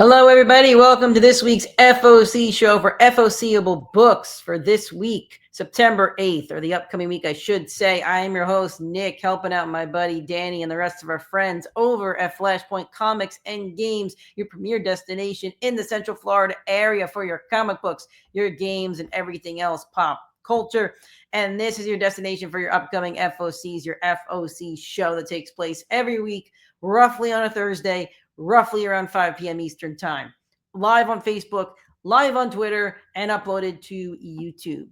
Hello, everybody. Welcome to this week's FOC show for FOCable books for this week, September 8th, or the upcoming week, I should say. I am your host, Nick, helping out my buddy Danny and the rest of our friends over at Flashpoint Comics and Games, your premier destination in the Central Florida area for your comic books, your games, and everything else pop culture. And this is your destination for your upcoming FOCs, your FOC show that takes place every week, roughly on a Thursday, roughly around 5 p.m. Eastern Time. Live on Facebook, live on Twitter, and uploaded to YouTube.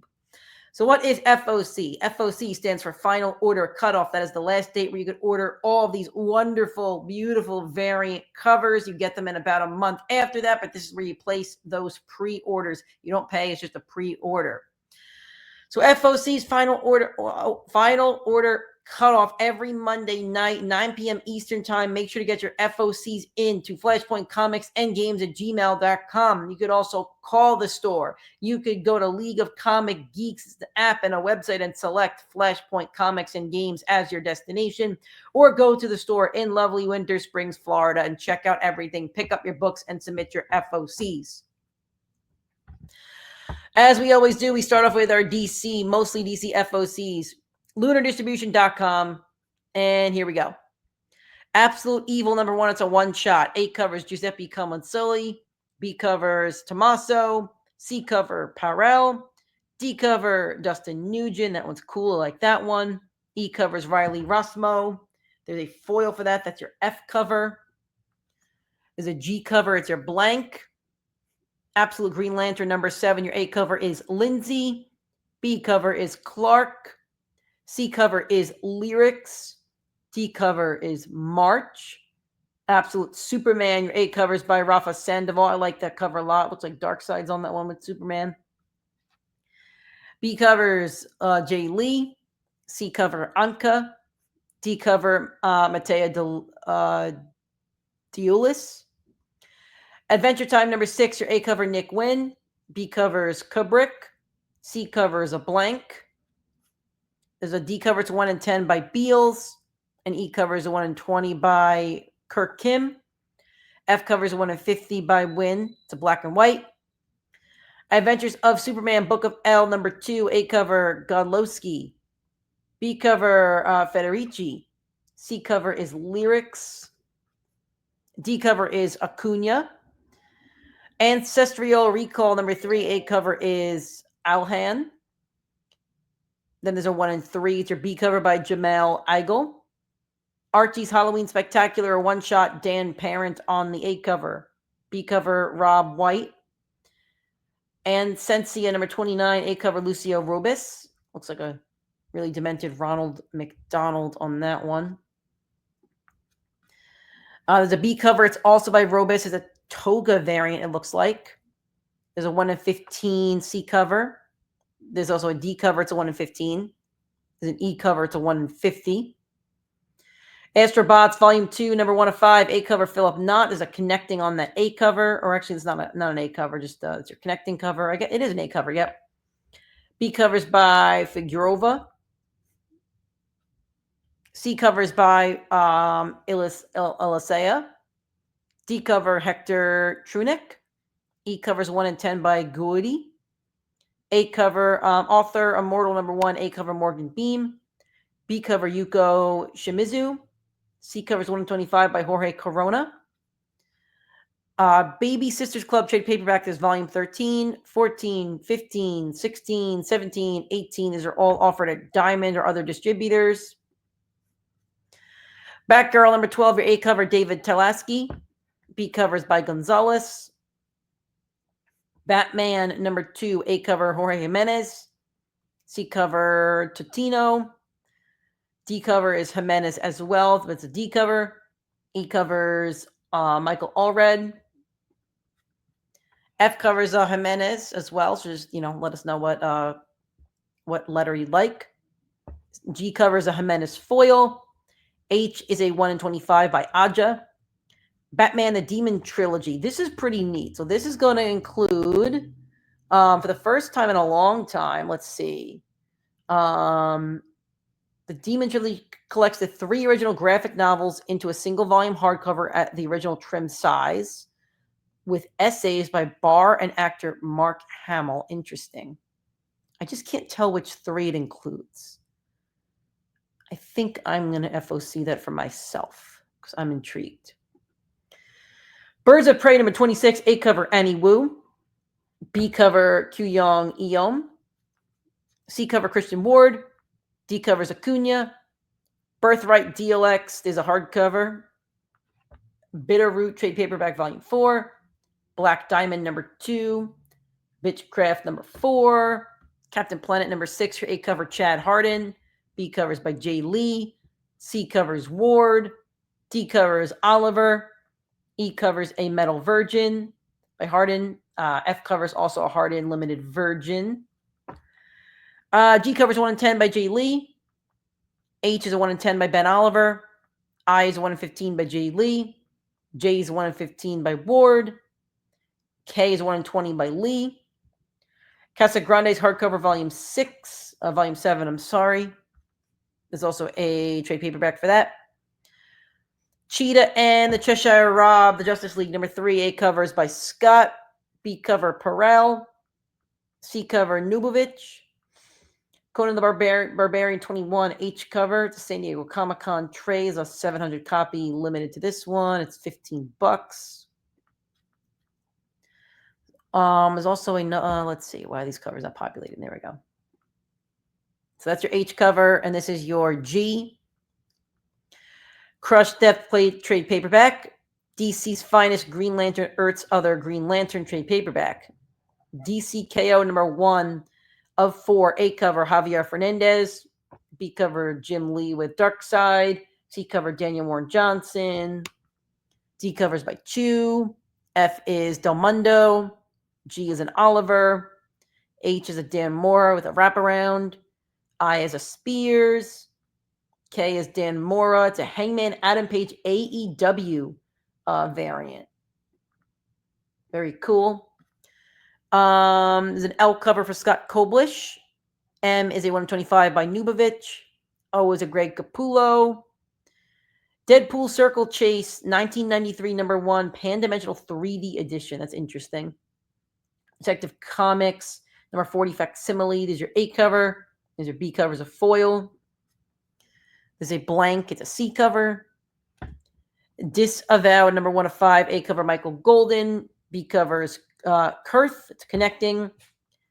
So what is FOC? FOC stands for Final Order Cutoff. That is the last date where you could order all of these wonderful, beautiful variant covers. You get them in about a month after that, but this is where you place those pre-orders. You don't pay, it's just a pre-order. So FOC's Final Order Cutoff every Monday night, 9 p.m. Eastern Time. Make sure to get your FOCs in to flashpointcomicsandgames@gmail.com. You could also call the store. You could go to League of Comic Geeks, the app and a website, and select Flashpoint Comics and Games as your destination, or go to the store in lovely Winter Springs, Florida, and check out everything. Pick up your books and submit your FOCs. As we always do, we start off with our DC, mostly DC FOCs. LunarDistribution.com. And here we go. Absolute Evil #1. It's a one-shot. 8 covers Giuseppe Camuncoli. B covers Tommaso. C cover Parel. D cover Dustin Nugent. That one's cool. I like that one. E covers Riley Rossmo. There's a foil for that. That's your F cover. There's a G cover. It's your blank. Absolute Green Lantern #7. Your A cover is Lindsay. B cover is Clark. C cover is Lyrics. D cover is March. Absolute Superman. Your A cover is by Rafa Sandoval. I like that cover a lot. Looks like Darkseid's on that one with Superman. B covers Jay Lee. C cover Anka. D cover Matea Deulis. Adventure Time #6. Your A cover Nick Wynn. B covers Kubrick. C cover is a blank. There's a D cover, it's 1 in 10 by Beals. An E cover is a 1 in 20 by Kirk Kim. F cover is a 1 in 50 by Wynn. It's a black and white. Adventures of Superman, Book of L #2. A cover Godlowski. B cover Federici. C cover is Lyrics. D cover is Acuna. Ancestral Recall #3. A cover is Alhan. Then there's a 1 in 3. It's your B cover by Jamal Eigel. Archie's Halloween Spectacular, a one-shot, Dan Parent on the A cover. B cover, Rob White. And Sensia #29, A cover, Lucio Robis. Looks like a really demented Ronald McDonald on that one. There's a B cover. It's also by Robis. It's a Toga variant, it looks like. There's a 1 in 15 C cover. There's also a D cover. It's a 1 in 15. There's an E cover. It's a 1 in 50. Astrobots Volume 2, #1 of 5. A cover, Philip Knott. There's a connecting on that A cover. Or actually, it's not an A cover. Just it's your connecting cover. I guess it is an A cover. Yep. B covers by Figurova. C covers by Elisea. D cover, Hector Trunick. E covers 1 in 10 by Goody. A cover, author, Immortal #1. A cover, Morgan Beam. B cover, Yuko Shimizu. C covers 1 in 25 by Jorge Corona. Baby Sisters Club trade paperback is volume 13, 14, 15, 16, 17, 18. These are all offered at Diamond or other distributors. Batgirl #12, your A cover, David Talaski. B covers by Gonzalez. Batman #2, A cover, Jorge Jimenez. C cover, Totino. D cover is Jimenez as well, but it's a D cover. E covers Michael Allred. F covers Jimenez as well, so just let us know what letter you'd like. G covers a Jimenez foil. H is a 1 in 25 by Aja. Batman the Demon Trilogy. This is pretty neat. So this is going to include, for the first time in a long time, let's see. The Demon Trilogy collects the 3 original graphic novels into a single volume hardcover at the original trim size. with essays by Barr and actor Mark Hamill. Interesting. I just can't tell which 3 it includes. I think I'm going to FOC that for myself because I'm intrigued. Birds of Prey number 26, A cover Annie Wu. B cover Kyung Eom. C cover Christian Ward. D covers Acuna. Birthright DLX, there's a hardcover. Bitterroot trade paperback volume 4. Black Diamond number 2. Bitchcraft number 4. Captain Planet number 6 for A cover Chad Hardin. B covers by Jay Lee. C covers Ward. D covers Oliver. E covers A Metal Virgin by Hardin. F covers also a Hardin Limited Virgin. G covers 1 in 10 by Jay Lee. H is a 1 in 10 by Ben Oliver. I is a 1 in 15 by Jay Lee. J is a 1 in 15 by Ward. K is a 1 in 20 by Lee. Casa Grande's hardcover volume 6, volume 7, I'm sorry. There's also a trade paperback for that. Cheetah and the Cheshire Rob, the Justice League number 3, A covers by Scott. B cover Perel. C cover Nubovich. Conan the Barbarian 21, H cover. It's a San Diego Comic-Con trade. It's a 700 copy limited to this one. It's $15. There's also a, let's see, why are these covers not populated? There we go. So that's your H cover, and this is your G. Crushed Death Plate trade paperback. DC's Finest Green Lantern, Earth's Other Green Lantern trade paperback. DC KO number 1 of 4, A cover Javier Fernandez. B cover Jim Lee with Darkseid. C cover Daniel Warren Johnson. D covers by Chu. F is Del Mundo. G is an Oliver. H is a Dan Mora with a wraparound. I is a Spears. K is Dan Mora. It's a Hangman Adam Page AEW variant. Very cool. There's an L cover for Scott Koblish. M is a 125 by Nubovich. O is a Greg Capullo. Deadpool Circle Chase 1993 number 1 pan-dimensional 3D edition. That's interesting. Detective Comics number 40 facsimile. There's your A cover. There's your B cover is a foil. There's a blank. It's a C cover. Disavow number 1 of 5. A cover Michael Golden. B cover is Kurth. It's connecting.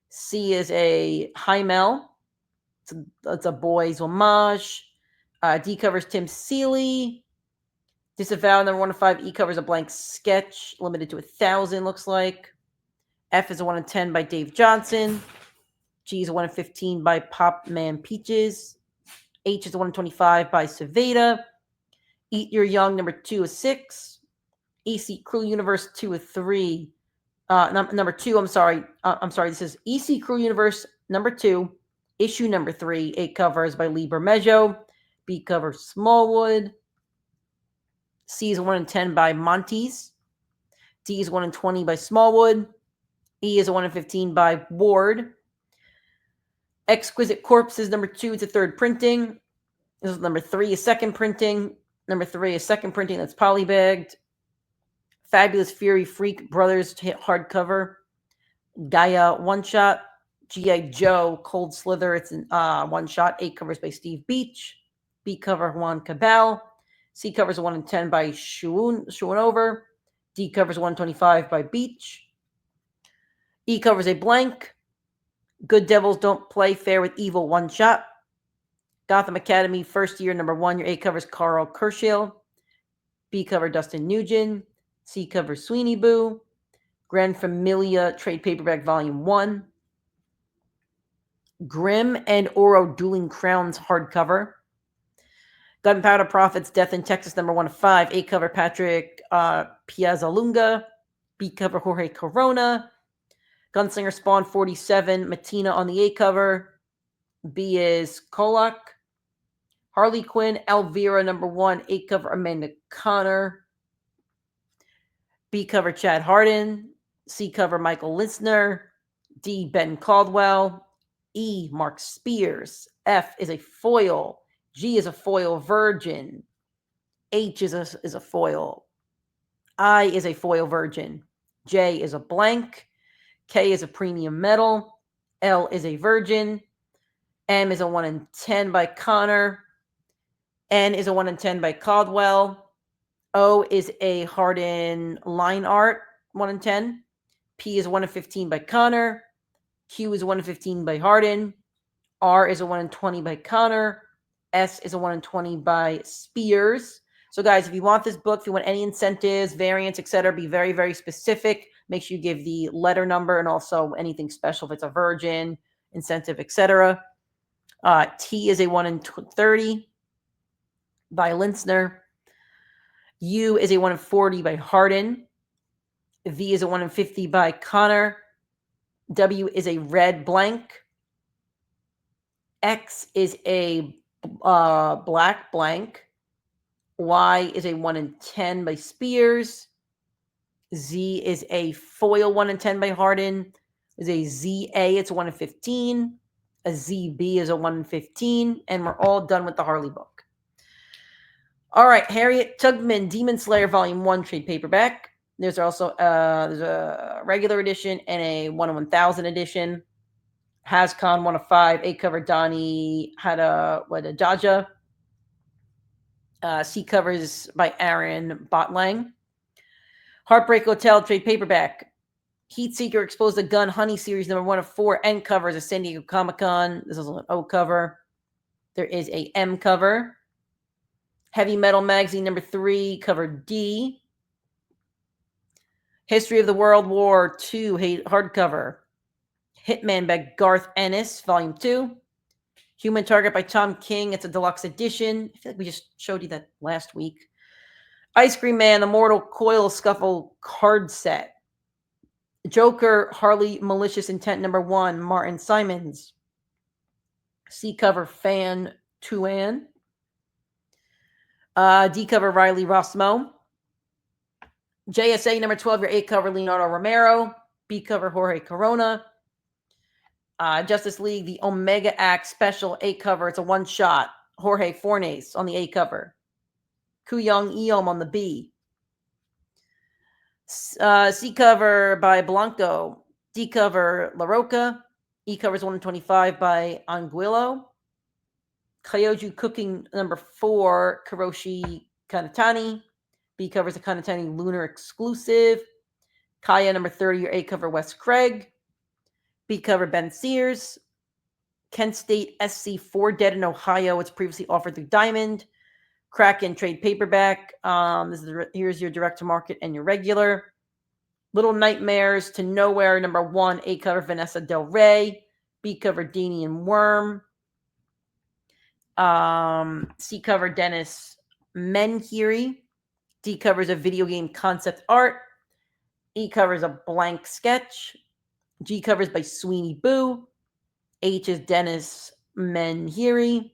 C is a Heimel. It's a boys homage. D covers Tim Seeley. Disavow number 1 of 5. E covers a blank sketch limited to 1,000. Looks like. F is a 1 in 10 by Dave Johnson. G is a 1 in 15 by Pop Man Peaches. H is a 1 in 25 by Saveda. Eat Your Young number 2 of 6. EC Crew Universe 2 of 3. Number 2, I'm sorry. This is EC Crew Universe number 2, issue number 3. A covers by Lee Bermejo. B covers Smallwood. C is a 1 in 10 by Montes. D is 1 in 20 by Smallwood. E is a 1 in 15 by Ward. Exquisite Corpses number 2 is a 3rd printing. This is number 3 is 2nd printing. Number 3 is 2nd printing. That's polybagged. Fabulous Fury Freak Brothers hardcover. Gaia one shot. G.I. Joe Cold Slither. It's an one shot. 8 covers by Steve Beach. B cover Juan Cabal. C covers a 1 in 10 by Schoonover. D covers 125 by Beach. E covers a blank. Good Devils Don't Play Fair with Evil one shot. Gotham Academy first year number 1. Your A covers Carl Kershill. B cover Dustin Nugent. C cover Sweeney Boo. Grand Familia trade paperback volume 1. Grimm and Oro Dueling Crowns hardcover. Gunpowder Prophets Death in Texas number 1 of 5. A cover Patrick Piazzalunga. B cover Jorge Corona. Gunslinger Spawn 47. Matina on the A cover. B is Kolak. Harley Quinn Elvira number 1. A cover Amanda Connor. B cover Chad Hardin. C cover Michael Lisner. D Ben Caldwell. E Mark Spears. F is a foil. G is a foil virgin. H is a foil. I is a foil virgin. J is a blank. K is a premium metal. L is a virgin. M is a 1 in 10 by Connor. N is a 1 in 10 by Caldwell. O is a hardened line art, 1 in 10. P is 1 in 15 by Connor. Q is 1 in 15 by Harden. R is a 1 in 20 by Connor. S is a 1 in 20 by Spears. So, guys, if you want this book, if you want any incentives, variants, etc., be very, very specific. Make sure you give the letter number and also anything special if it's a virgin, incentive, etc. T is a 1 in 30 by Linsner. U is a 1 in 40 by Harden. V is a 1 in 50 by Connor. W is a red blank. X is a black blank. Y is a 1 in 10 by Spears. Z is a foil 1 in 10 by Harden. Is a ZA, it's a 1 in 15. A ZB is a 1 in 15. And we're all done with the Harley book. All right, Harriet Tubman, Demon Slayer Volume 1 trade paperback. There's also there's a regular edition and a 1 in 1000 edition. Hascon 1 of 5, 8 cover Donnie had a Jaja. C covers by Aaron Botlang. Heartbreak Hotel trade paperback. Heatseeker Exposed the Gun Honey series number 1 of 4. N covers a San Diego Comic-Con. This is an O cover. There is a M cover. Heavy Metal Magazine number 3, cover D. History of the World War II hardcover. Hitman by Garth Ennis, Volume 2. Human Target by Tom King. It's a deluxe edition. I feel like we just showed you that last week. Ice Cream Man, the Mortal Coil Scuffle card set. Joker, Harley Malicious Intent number 1, Martin Simons. C cover Fan Tuan. D cover Riley Rossmo. JSA number 12, your 8 cover Leonardo Romero. B cover Jorge Corona. Justice League, the Omega Act special 8 cover. It's a one shot. Jorge Fornes on the A cover. Kuyong Eom on the B. C cover by Blanco. D cover La Roca. E covers 125 by Anguillo. Kyoju Cooking number 4, Kuroshi Kanatani. B covers a Kanatani Lunar exclusive. Kaya number 30, your A cover Wes Craig. B cover Ben Sears. Kent State SC4 Dead in Ohio. It's previously offered through Diamond. Kraken trade paperback. Here's your direct to market and your regular. Little Nightmares to Nowhere number 1, A cover Vanessa Del Rey. B cover Dini and Worm. C cover Dennis Menhiri. D covers a video game concept art. E covers a blank sketch. G covers by Sweeney Boo. H is Dennis Menhiri.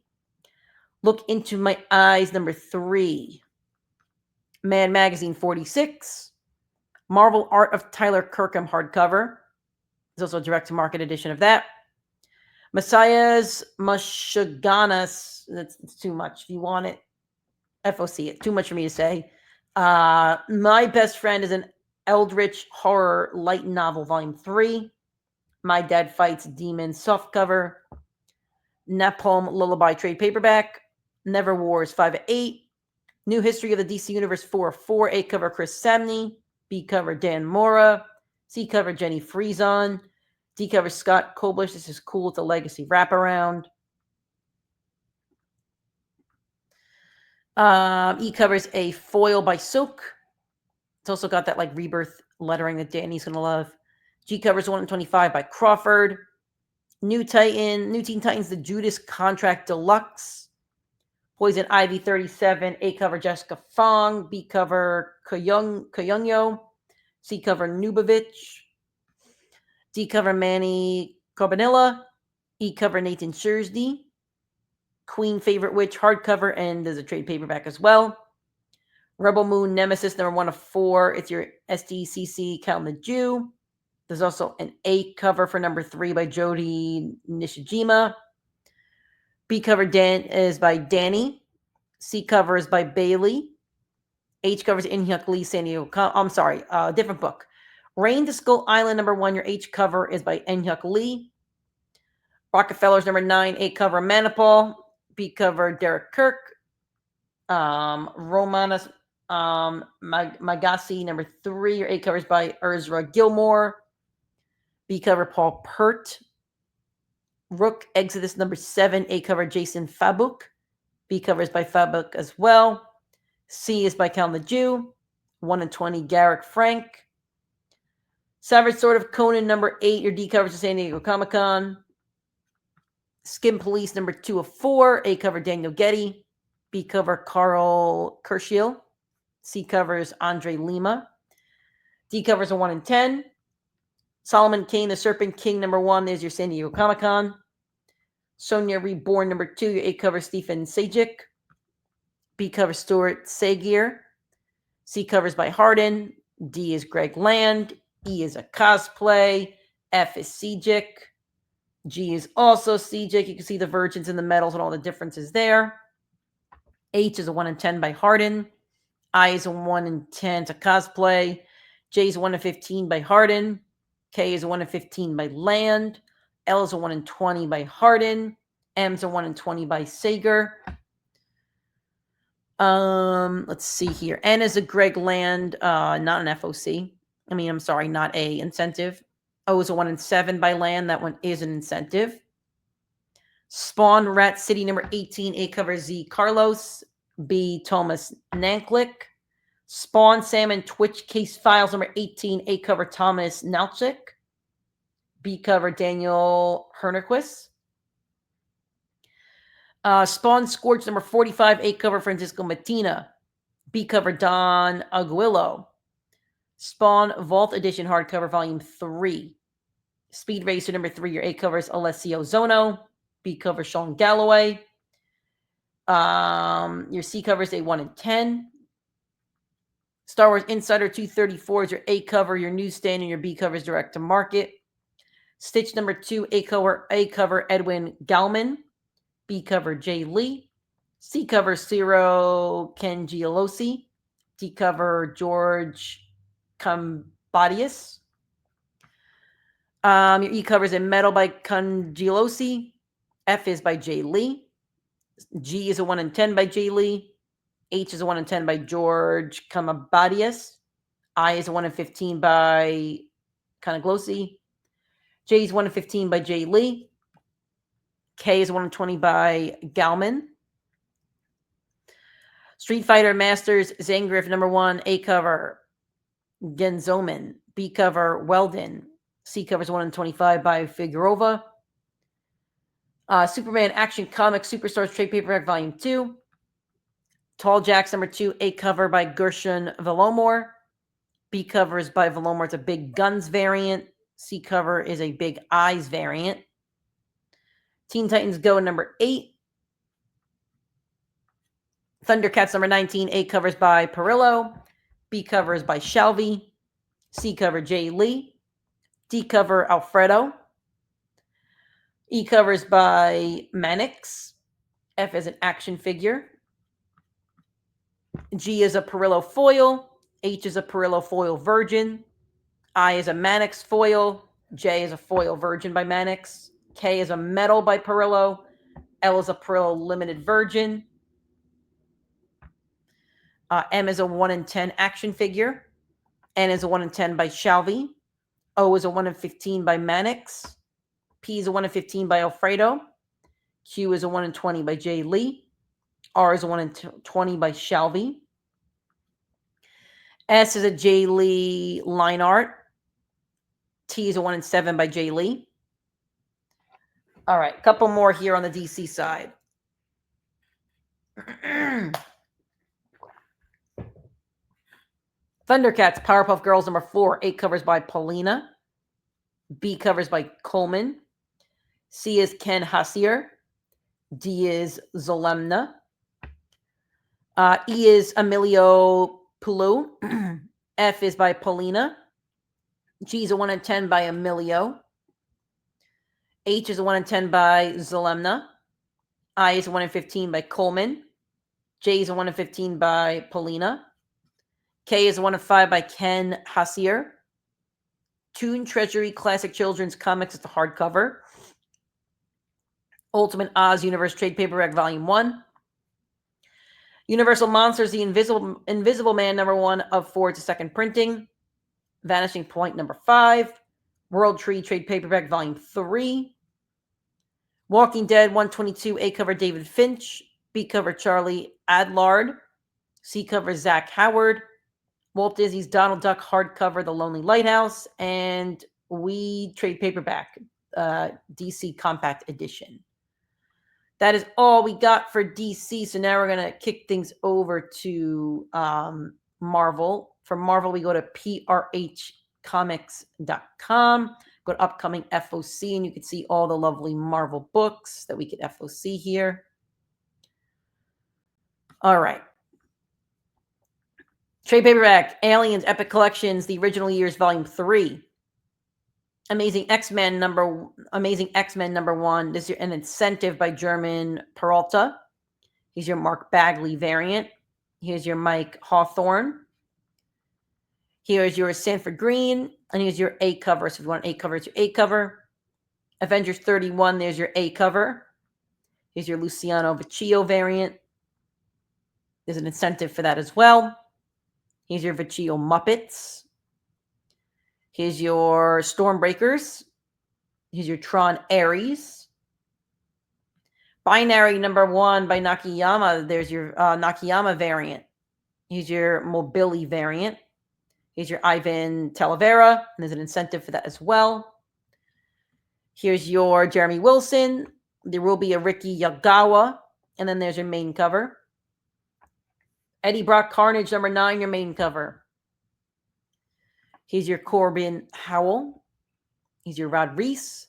Look Into My Eyes number 3. Mad Magazine 46. Marvel Art of Tyler Kirkham hardcover. There's also a direct-to-market edition of that. Messiah's Mashaganas. That's too much. If you want it, FOC. It's too much for me to say. My Best Friend is an Eldritch Horror Light Novel, Volume 3. My Dad Fights Demons softcover. Napalm Lullaby trade paperback. Never Wars 5 of 8. New History of the DC Universe 4 of 4. A cover Chris Samney. B cover Dan Mora. C cover Jenny Friesen. D cover Scott Koblish. This is cool. It's a legacy wraparound. E covers a foil by Silk. It's also got that like rebirth lettering that Danny's going to love. G covers 1 in 25 by Crawford. New Teen Titans, the Judas Contract Deluxe. Poison Ivy 37. A cover Jessica Fong. B cover Koyunyo. C cover Nubovich. D cover Manny Cobanilla. E cover Nathan Schursdy. Queen Favorite Witch hardcover, and there's a trade paperback as well. Rebel Moon Nemesis number 1 of 4. It's your SDCC Count the Jew. There's also an A cover for number 3 by Jody Nishijima. B cover is by Danny. C cover is by Bailey. H cover is In Hyuk Lee, San Diego. I'm sorry, different book. Rain to Skull Island, number 1, your H cover is by Eun-hyuk Lee. Rockefeller's number 9, A cover Manipal. B cover Derek Kirk. Romanas Magasi, number 3, your A covers by Ursula Gilmore. B cover Paul Pert. Rook Exodus, number 7, A cover Jason Fabuk. B covers by Fabuk as well. C is by Cal the Jew. 1 and 20, Garrick Frank. Savage Sword of Conan, number 8, your D covers to San Diego Comic-Con. Skin Police, number 2 of 4, A cover Daniel Getty. B cover Carl Kershiel. C covers Andre Lima. D covers a 1 and 10. Solomon Kane, the Serpent King, number 1, is your San Diego Comic-Con. Sonia Reborn, number 2, your A cover Stephen Sajic. B cover Stuart Sagier. C covers by Hardin. D is Greg Land. E is a cosplay. F is Sajic. G is also Sajic. You can see the virgins and the metals and all the differences there. H is a 1 and 10 by Hardin. I is a 1 and 10 to cosplay. J is a 1 and 15 by Hardin. K is a 1 and 15 by Land. L is a 1 and 20 by Hardin. M is a 1 and 20 by Sager. Let's see here. N is a Greg Land, not an FOC. I'm sorry, not a incentive. O is a 1 and 7 by Land. That one is an incentive. Spawn Rat City, number 18, A cover Z Carlos. B Thomas Nanklick. Spawn Salmon Twitch Case Files, number 18, A cover Thomas Nalchik. B cover Daniel Hernerquist. Spawn Scorch, number 45, A cover Francisco Matina. B cover Don Aguilo. Spawn Vault Edition hardcover, volume 3. Speed Racer, number 3, your A covers Alessio Zono. B cover Sean Galloway. Your C covers a 1 and 10. Star Wars Insider 234 is your A cover, your newsstand, and your B covers direct to market. Stitch number 2, A cover Edwin Galman. B cover Jay Lee. C cover Ciro Cangialosi. D cover George Cambadius. Your E covers in metal by Cangialosi. F is by Jay Lee. G is a 1 and 10 by Jay Lee. H is a 1 and 10 by George Cambadius. I is a 1 and 15 by Cangialosi. J is 1 and 15 by Jay Lee. K is 1 and 20 by Galman. Street Fighter Masters Zangief, number 1, A cover Genzoman. B cover Weldon. C covers 1 and 25 by Figueroa. Superman Action Comics Superstars Trade Paperback Volume 2. Tall Jacks number 2, A cover by Gershon Velomor. B cover is by Velomor. It's a Big Guns variant. C cover is a Big Eyes variant. Teen Titans Go number 8. Thundercats number 19, A covers by Perillo. B covers by Shelby. C cover Jay Lee. D cover Alfredo. E covers by Mannix. F is an action figure. G is a Perillo foil. H is a Perillo foil virgin. I is a Mannix foil. J is a foil virgin by Mannix. K is a metal by Perillo. L is a Perillo limited virgin. M is a 1 in 10 action figure. N is a 1 in 10 by Shalvey. O is a 1 in 15 by Mannix. P is a 1 in 15 by Alfredo. Q is a 1 in 20 by Jay Lee. R is a 1 in 20 by Shalvey. S is a Jay Lee line art. T is a 1 in 7 by Jay Lee. All right, a couple more here on the DC side. Thundercats Powerpuff Girls number 4, A covers by Paulina. B covers by Coleman. C is Ken Hassier. D is Zolemna. E is Emilio Pulu. F is by Paulina. G is a 1 in 10 by Emilio. H is a 1 in 10 by Zolemna. I is a 1 in 15 by Coleman. J is a 1 in 15 by Paulina. K is a 1 in 5 by Ken Hassier. Toon Treasury Classic Children's Comics. It's a hardcover. Ultimate Oz Universe Trade Paperback Volume 1. Universal Monsters, The Invisible Man, number 1 of 4. It's a second printing. Vanishing Point, number 5. World Tree Trade Paperback Volume 3. Walking Dead 122, A cover David Finch, B cover Charlie Adlard, C cover Zach Howard, Walt Disney's Donald Duck hardcover The Lonely Lighthouse, and We Trade Paperback DC Compact Edition. That is all we got for DC. So now we're going to kick things over to Marvel. For Marvel, we go to prhcomics.com. Go to upcoming FOC, and you can see all the lovely Marvel books that we could FOC here. All right. Trade paperback, Aliens Epic Collections, The Original Years, Volume 3. Amazing X-Men number 1. This is an incentive by German Peralta. Here's your Mark Bagley variant. Here's your Mike Hawthorne. Here's your Sanford Green. And here's your A cover. So if you want an A cover, it's your A cover. Avengers 31, there's your A cover. Here's your Luciano Vecchio variant. There's an incentive for that as well. Here's your Vecchio Muppets. Here's your Stormbreakers. Here's your Tron Ares. Binary number 1 by Nakayama. There's your Nakayama variant. Here's your Mobili variant. Here's your Ivan Talavera. And there's an incentive for that as well. Here's your Jeremy Wilson. There will be a Ricky Yagawa. And then there's your main cover. Eddie Brock Carnage number 9, your main cover. Here's your Corbin Howell. Here's your Rod Reese.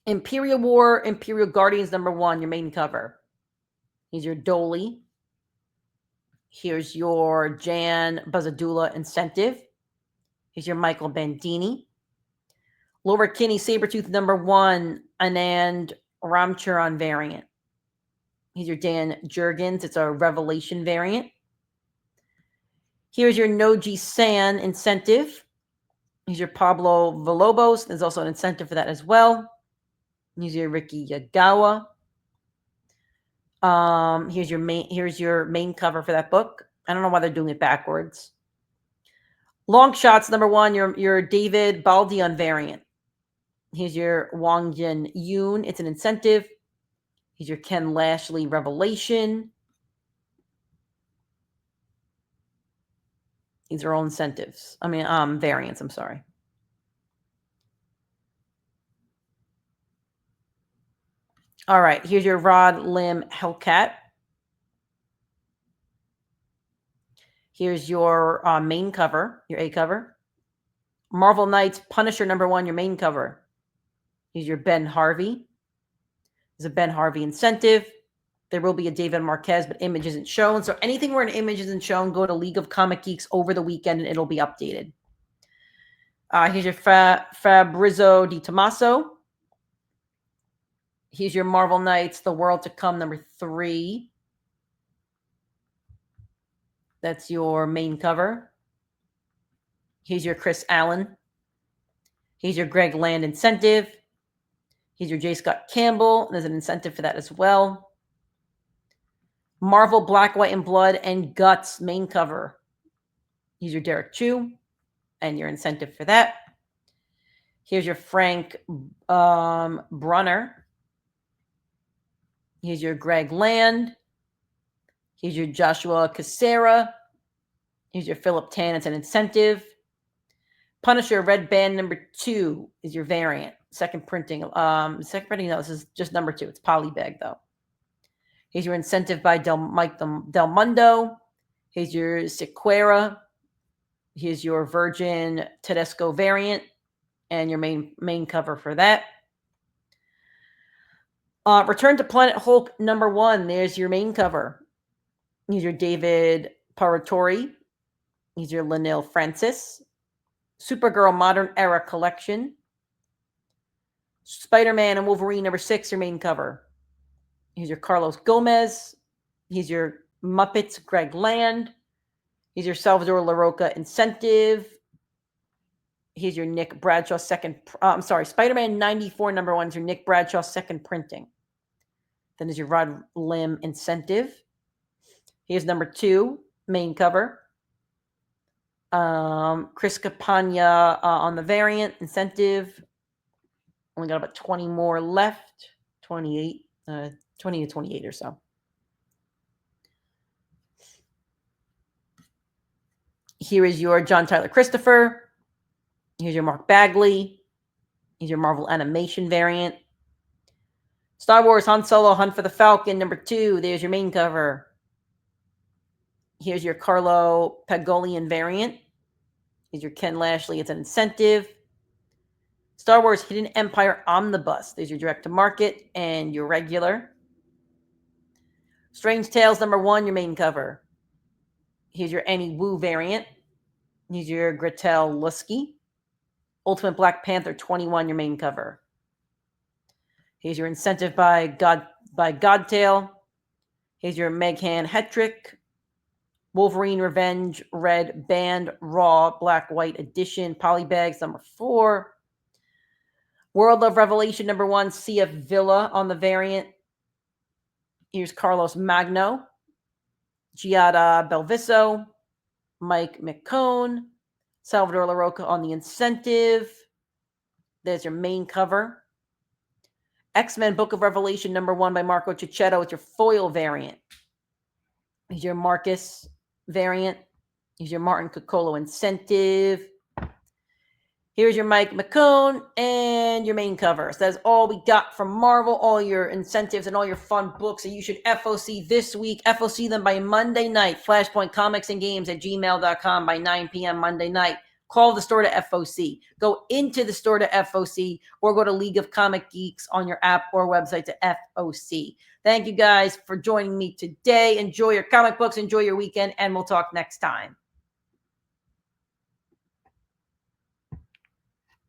Imperial War, Imperial Guardians number 1, your main cover. Here's your Dolly. Here's your Jan Bazadula incentive. Here's your Michael Bandini. Laura Kinney, Sabretooth number 1, Anand Ramcharan variant. Here's your Dan Jurgens. It's a Revelation variant. Here's your Noji San incentive. Here's your Pablo Villalobos. There's also an incentive for that as well. Here's your Ricky Yagawa. Here's your main cover for that book. I don't know why they're doing it backwards. Long Shots number 1, your David Baldion variant. Here's your Wang Yin Yoon. It's an incentive. Here's your Ken Lashley Revelation. These are all incentives. Variants, I'm sorry. All right, here's your Rod Lim Hellcat. Here's your main cover, your A cover. Marvel Knights Punisher number 1, your main cover. Here's your Ben Harvey. There's a Ben Harvey incentive. There will be a David Marquez, but image isn't shown. So anything where an image isn't shown, go to League of Comic Geeks over the weekend and it'll be updated. Here's your Fabrizio Di Tommaso. Here's your Marvel Knights, The World to Come, number 3. That's your main cover. Here's your Chris Allen. Here's your Greg Land incentive. Here's your J. Scott Campbell. There's an incentive for that as well. Marvel Black, White, and Blood and Guts main cover. Here's your Derek Chu and your incentive for that. Here's your Frank Brunner. Here's your Greg Land. Here's your Joshua Cassera. Here's your Philip Tan. It's an incentive. Punisher Red Band number 2 is your variant. Second printing. No, this is just number 2. It's polybag though. Here's your incentive by Mike Del Mundo. Here's your Sequeira. Here's your Virgin Tedesco variant and your main cover for that. Return to Planet Hulk number 1. There's your main cover. Here's your David Paratori. Here's your Lynelle Francis. Supergirl Modern Era Collection. Spider-Man and Wolverine number 6, your main cover. Here's your Carlos Gomez. Here's your Muppets Greg Land. Here's your Salvador LaRocca incentive. Here's your Nick Bradshaw Spider-Man 94 #1 is your Nick Bradshaw second printing. Then is your Rod Lim incentive. Here's #2, main cover. Chris Capagna on the variant incentive. Only got about 20 more left. 20 to 28 or so. Here is your John Tyler Christopher. Here's your Mark Bagley. Here's your Marvel Animation variant. Star Wars Han Solo Hunt for the Falcon #2. There's your main cover. Here's your Carlo Pagolian variant. Here's your Ken Lashley. It's an incentive. Star Wars Hidden Empire Omnibus. There's your direct to market and your regular. Strange Tales #1, your main cover. Here's your Annie Wu variant. Here's your Gretel Lusky. Ultimate Black Panther 21, your main cover. Here's your incentive by Godtail. Here's your Meghan Hetrick. Wolverine Revenge Red Band Raw Black White Edition Polybags #4. World of Revelation #1 CF Villa on the variant. Here's Carlos Magno. Giada Belviso. Mike McCone. Salvador LaRocca on the incentive. There's your main cover. X-Men Book of Revelation #1 by Marco Cicchetto. It's your foil variant. Here's your Marcus variant. Here's your Martin Coccolo incentive. Here's your Mike McCone and your main cover. So that's all we got from Marvel, all your incentives and all your fun books that you should FOC this week. FOC them by Monday night. Flashpoint Comics and Games at gmail.com by 9 p.m. Monday night. Call the store to FOC. Go into the store to FOC or go to League of Comic Geeks on your app or website to FOC. Thank you guys for joining me today. Enjoy your comic books. Enjoy your weekend, and we'll talk next time.